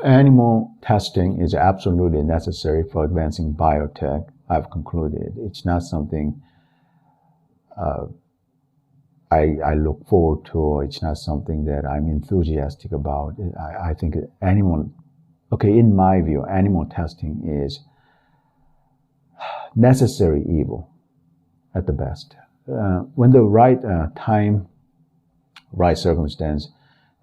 Animal testing is absolutely necessary for advancing biotech. I've concluded it's not something I look forward to, or it's not something that I'm enthusiastic about. I think in my view, animal testing is necessary evil at the best. When the right time, right circumstance,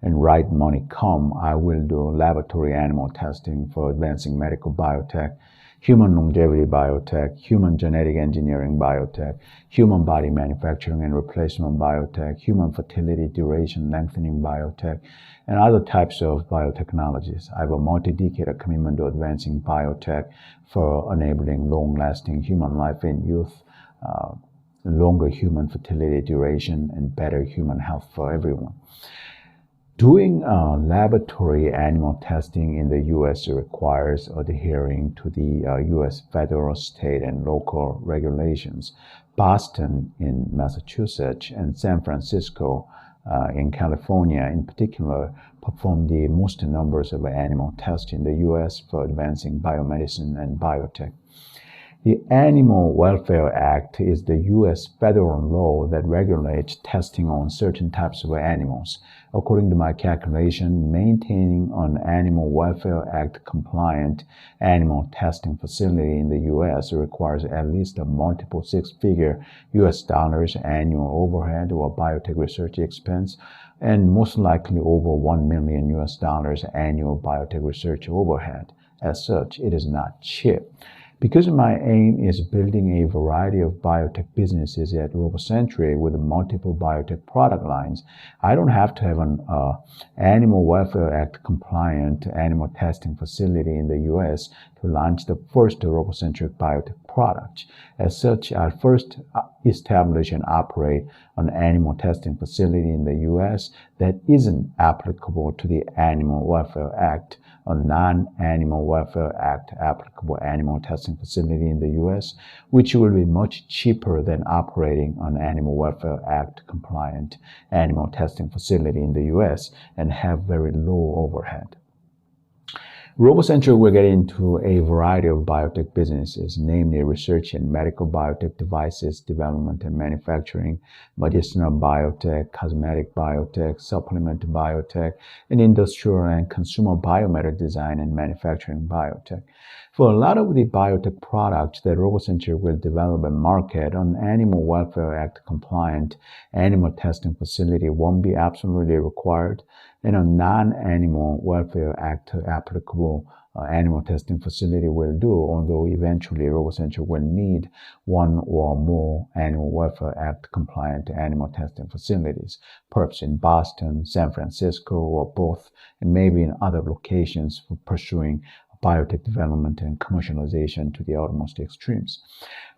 and right money come, I will do laboratory animal testing for advancing medical biotech, human longevity biotech, human genetic engineering biotech, human body manufacturing and replacement biotech, human fertility duration lengthening biotech, and other types of biotechnologies. I have a multi-decade commitment to advancing biotech for enabling long-lasting human life in youth, longer human fertility duration, and better human health for everyone. Doing laboratory animal testing in the U.S. requires adhering to the U.S. federal, state, and local regulations. Boston in Massachusetts and San Francisco in California, in particular, perform the most numbers of animal tests in the U.S. for advancing biomedicine and biotech. The Animal Welfare Act is the U.S. federal law that regulates testing on certain types of animals. According to my calculation, maintaining an Animal Welfare Act compliant animal testing facility in the U.S. requires at least a multiple six-figure U.S. dollars annual overhead or biotech research expense, and most likely over $1 million U.S. dollars annual biotech research overhead. As such, it is not cheap. Because my aim is building a variety of biotech businesses at Robocentric with multiple biotech product lines, I don't have to have an Animal Welfare Act compliant animal testing facility in the U.S. to launch the first Robocentric biotech product. As such, I'll first establish and operate an animal testing facility in the U.S. that isn't applicable to the Animal Welfare Act, a non-Animal Welfare Act applicable animal testing facility in the U.S., which will be much cheaper than operating an Animal Welfare Act compliant animal testing facility in the U.S. and have very low overhead. Robocentric will get into a variety of biotech businesses, namely research in medical biotech devices, development and manufacturing, medicinal biotech, cosmetic biotech, supplement biotech, and industrial and consumer biomedical design and manufacturing biotech. For a lot of the biotech products that Robocentric will develop and market, an Animal Welfare Act compliant animal testing facility won't be absolutely required, and a non-Animal Welfare Act applicable animal testing facility will do, although eventually Robocentric will need one or more Animal Welfare Act compliant animal testing facilities, perhaps in Boston, San Francisco, or both, and maybe in other locations for pursuing biotech development and commercialization to the utmost extremes.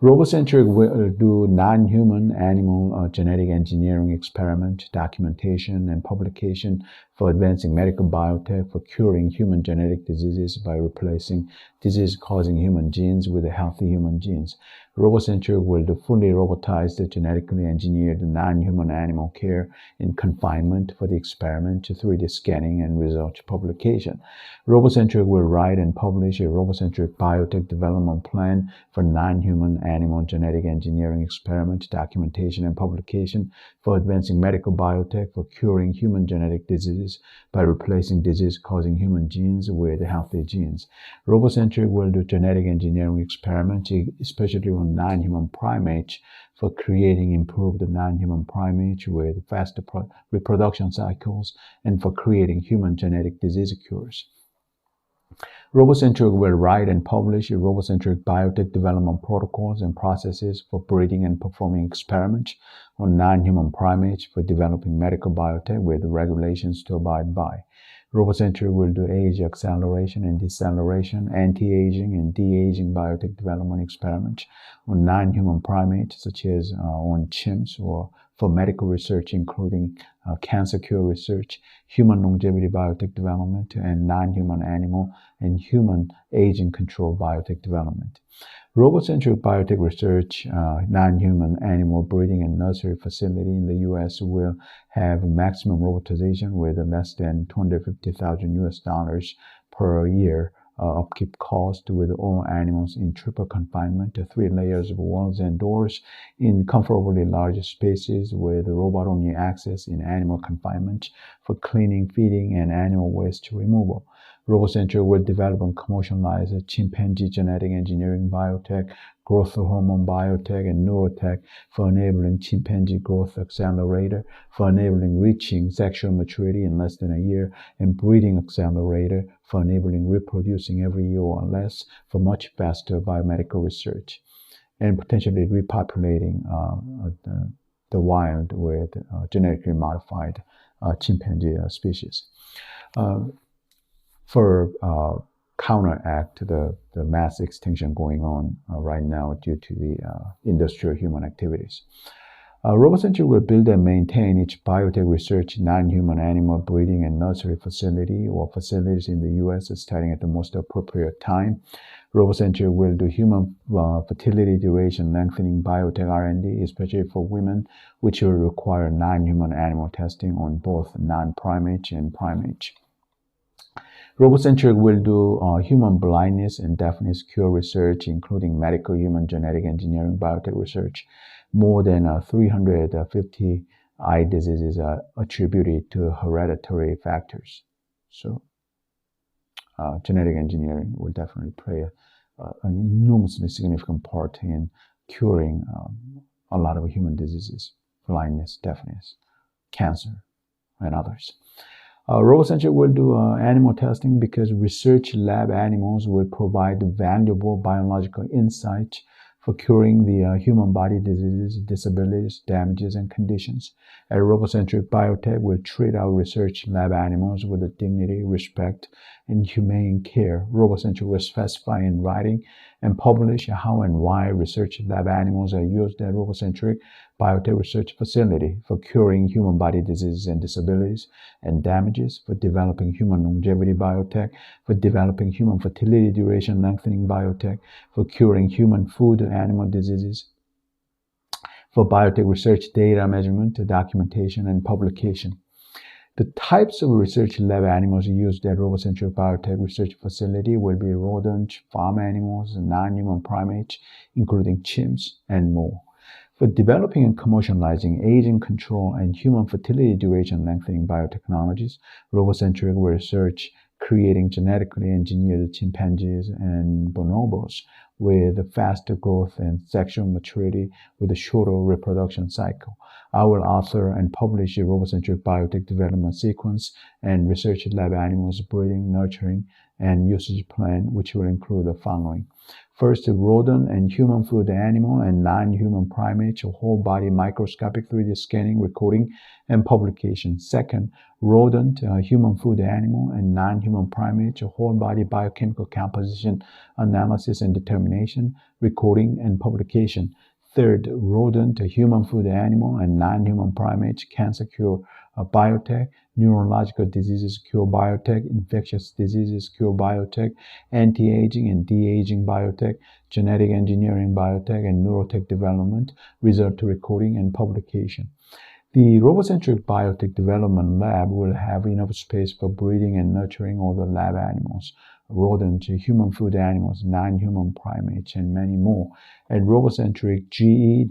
Robocentric will do non-human animal genetic engineering experiment, documentation, and publication for advancing medical biotech for curing human genetic diseases by replacing disease-causing human genes with healthy human genes. Robocentric will do fully robotized, genetically engineered non-human animal care in confinement for the experiment, 3D scanning, and research publication. Robocentric will write and publish a Robocentric biotech development plan for non-human animal genetic engineering experiment, documentation, and publication for advancing medical biotech for curing human genetic diseases by replacing disease-causing human genes with healthy genes. Robocentric will do genetic engineering experiments, especially on non-human primates, for creating improved non-human primates with faster reproduction cycles and for creating human genetic disease cures. Robocentric will write and publish Robocentric biotech development protocols and processes for breeding and performing experiments on non-human primates for developing medical biotech with regulations to abide by. Robocentric will do age acceleration and deceleration, anti-aging and de-aging biotech development experiments on non-human primates, such as on chimps, or for medical research, including cancer cure research, human longevity biotech development, and non-human animal and human aging control biotech development. Robocentric biotech research, non-human animal breeding and nursery facility in the U.S. will have maximum robotization with less than $250,000 per year upkeep cost, with all animals in triple confinement to 3 layers of walls and doors in comfortably large spaces, with robot-only access in animal confinement for cleaning, feeding, and animal waste removal. Robocentric will develop and commercialize a chimpanzee genetic engineering biotech, growth hormone biotech, and neurotech for enabling chimpanzee growth accelerator, for enabling reaching sexual maturity in less than a year, and breeding accelerator for enabling reproducing every year or less for much faster biomedical research, and potentially repopulating the wild with genetically modified chimpanzee species. For counteract the mass extinction going on right now due to the industrial human activities. Robocentric will build and maintain each biotech research, non-human animal breeding and nursery facility or facilities in the U.S. starting at the most appropriate time. Robocentric will do human fertility duration lengthening biotech R&D, especially for women, which will require non-human animal testing on both non-primate and primate. Robocentric will do human blindness and deafness cure research, including medical human genetic engineering biotech research. More than 350 eye diseases are attributed to hereditary factors. So genetic engineering will definitely play an enormously significant part in curing a lot of human diseases, blindness, deafness, cancer, and others. Robocentric will do animal testing because research lab animals will provide valuable biological insight for curing the human body diseases, disabilities, damages, and conditions. A Robocentric biotech will treat our research lab animals with dignity, respect, and humane care. Robocentric will specify in writing and publish how and why research lab animals are used at Robocentric biotech research facility for curing human body diseases and disabilities and damages, for developing human longevity biotech, for developing human fertility duration lengthening biotech, for curing human food and animal diseases, for biotech research data measurement, documentation, and publication. The types of research lab animals used at Robocentric biotech research facility will be rodent, farm animals, non-human primates, including chimps, and more. For developing and commercializing aging control and human fertility duration lengthening biotechnologies, Robocentric will research creating genetically engineered chimpanzees and bonobos with faster growth and sexual maturity with a shorter reproduction cycle. I will author and publish a Robocentric biotech development sequence and research lab animals breeding, nurturing, and usage plan, which will include the following. First, rodent and human food animal and non-human primates, whole body microscopic 3D scanning, recording, and publication. Second, rodent, human food animal, and non-human primates, whole body biochemical composition analysis and determination, recording, and publication. Third, rodent, human food animal, and non-human primates, cancer cure biotech, neurological diseases cure biotech, infectious diseases cure biotech, anti-aging and de-aging biotech, genetic engineering biotech, and neurotech development, result recording, and publication. The Robocentric biotech development lab will have enough space for breeding and nurturing all the lab animals, rodent, human food animals, non-human primates, and many more. At Robocentric, GE-NHP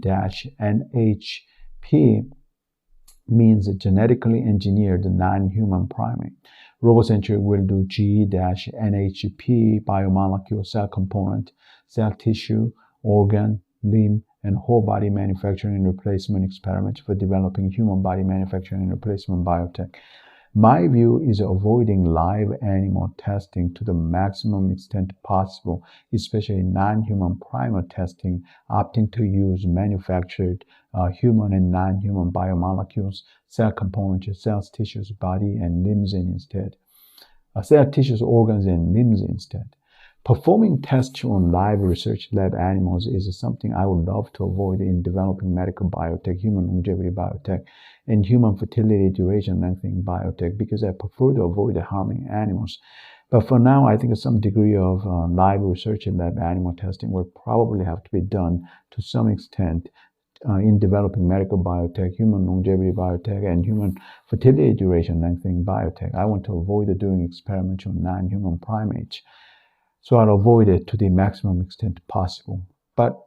means genetically engineered non-human primate. Robocentric will do GE-NHP biomolecule, cell component, cell tissue, organ, limb, and whole body manufacturing and replacement experiments for developing human body manufacturing and replacement biotech. My view is avoiding live animal testing to the maximum extent possible, especially non-human primate testing, opting to use manufactured human and non-human biomolecules, cell components, cells, tissues, body, and limbs instead. Cell tissues, organs, and limbs instead. Performing tests on live research lab animals is something I would love to avoid in developing medical biotech, human longevity biotech, and human fertility duration lengthening biotech, because I prefer to avoid harming animals. But for now, I think some degree of live research and lab animal testing will probably have to be done to some extent in developing medical biotech, human longevity biotech, and human fertility duration lengthening biotech. I want to avoid doing experiments on non-human primates. So I'll avoid it to the maximum extent possible. But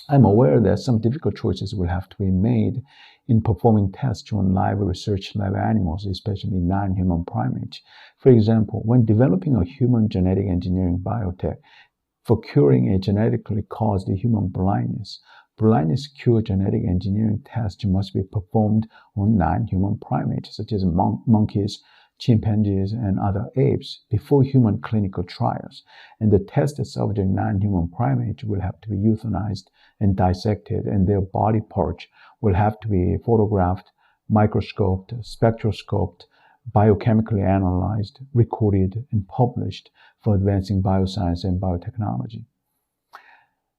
I'm aware that some difficult choices will have to be made in performing tests on live research lab animals, especially non-human primates. For example, when developing a human genetic engineering biotech for curing a genetically caused human blindness, blindness cure genetic engineering tests must be performed on non-human primates, such as monkeys, chimpanzees, and other apes before human clinical trials. And the tested subject non-human primates will have to be euthanized and dissected, and their body parts will have to be photographed, microscoped, spectroscoped, biochemically analyzed, recorded, and published for advancing bioscience and biotechnology.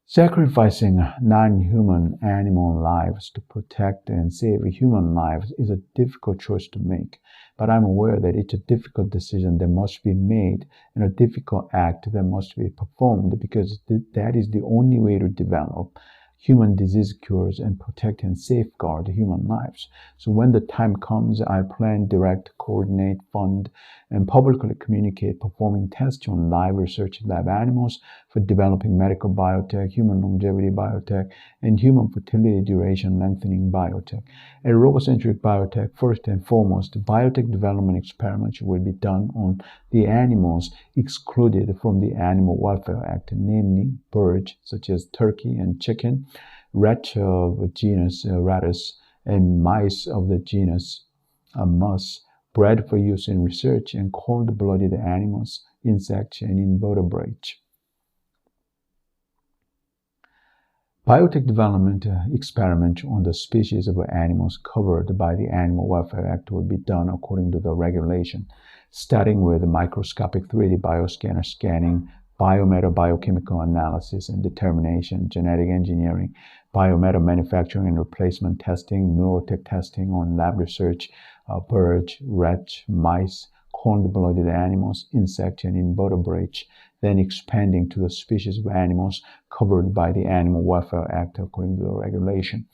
Sacrificing non-human animal lives to protect and save human lives is a difficult choice to make, but I'm aware that it's a difficult decision that must be made and a difficult act that must be performed, because that is the only way to develop human disease cures and protect and safeguard human lives. So when the time comes, I plan, direct, coordinate, fund, and publicly communicate performing tests on live research lab animals for developing medical biotech, human longevity biotech, and human fertility duration lengthening biotech. At Robocentric Biotech, first and foremost, biotech development experiments will be done on the animals excluded from the Animal Welfare Act, namely birds such as turkey and chicken, rats of genus Rattus, and mice of the genus Mus, bred for use in research, and cold-blooded animals, insects, and invertebrates. Biotech development experiments on the species of animals covered by the Animal Welfare Act will be done according to the regulation, starting with microscopic 3D bioscanner scanning, biometal biochemical analysis and determination, genetic engineering, biometal manufacturing and replacement testing, neurotech testing on lab research, birds, rats, mice, cold-blooded animals, insects, and invertebrates, then expanding to the species of animals covered by the Animal Welfare Act according to the regulation.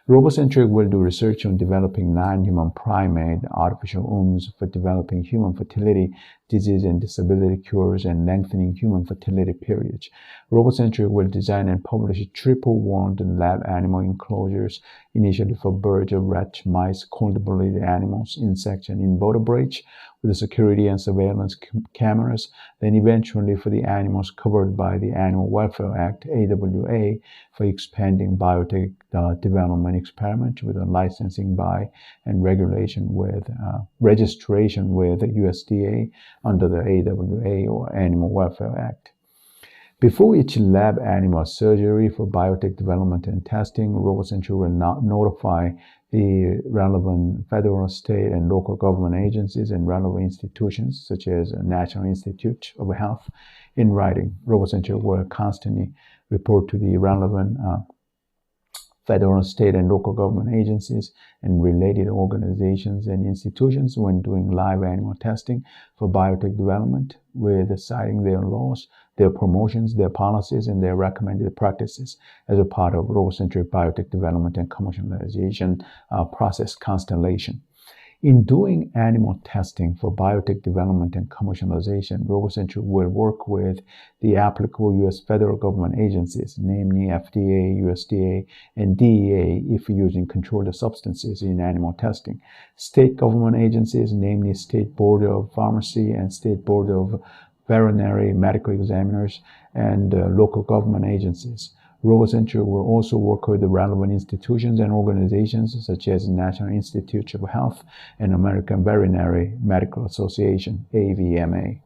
Robocentric will do research on developing non-human primate artificial wombs for developing human fertility, disease and disability cures, and lengthening human fertility periods. Robocentric will design and publish triple-wound lab animal enclosures, initially for birds, rats, mice, cold-blooded animals, insects, and invertebrates, with security and surveillance cameras, then eventually for the animals covered by the Animal Welfare Act, AWA, for expanding biotech development experiments with a licensing by and registration with USDA under the AWA or Animal Welfare Act. Before each lab animal surgery for biotech development and testing, Robocentric will notify the relevant federal, state, and local government agencies and relevant institutions, such as National Institute of Health, in writing. Robocentric will constantly report to the relevant federal, state, and local government agencies and related organizations and institutions when doing live animal testing for biotech development, with citing their laws, their promotions, their policies, and their recommended practices as a part of Robocentric biotech development and commercialization process constellation. In doing animal testing for biotech development and commercialization, Robocentric will work with the applicable U.S. federal government agencies, namely FDA, USDA, and DEA, if using controlled substances in animal testing, state government agencies, namely State Board of Pharmacy and State Board of Veterinary Medical Examiners, and local government agencies. Robocentric will also work with the relevant institutions and organizations such as the National Institute of Health and American Veterinary Medical Association, AVMA.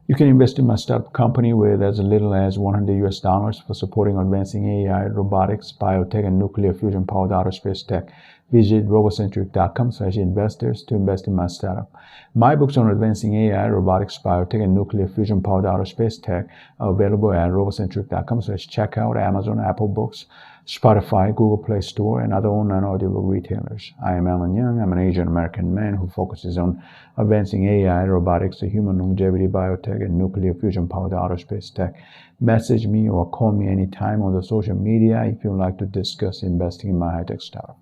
You can invest in my startup company with as little as $100 for supporting advancing AI, robotics, biotech, and nuclear fusion powered outer space tech. Visit robocentric.com/investors to invest in my startup. My books on advancing AI, robotics, biotech, and nuclear fusion powered outer space tech are available at robocentric.com/checkout, Amazon, Apple Books, Spotify, Google Play Store, and other online audiobook retailers. I am Alan Young. I'm an Asian American man who focuses on advancing AI, robotics, human longevity, biotech, and nuclear fusion powered outer space tech. Message me or call me anytime on the social media if you'd like to discuss investing in my high-tech startup.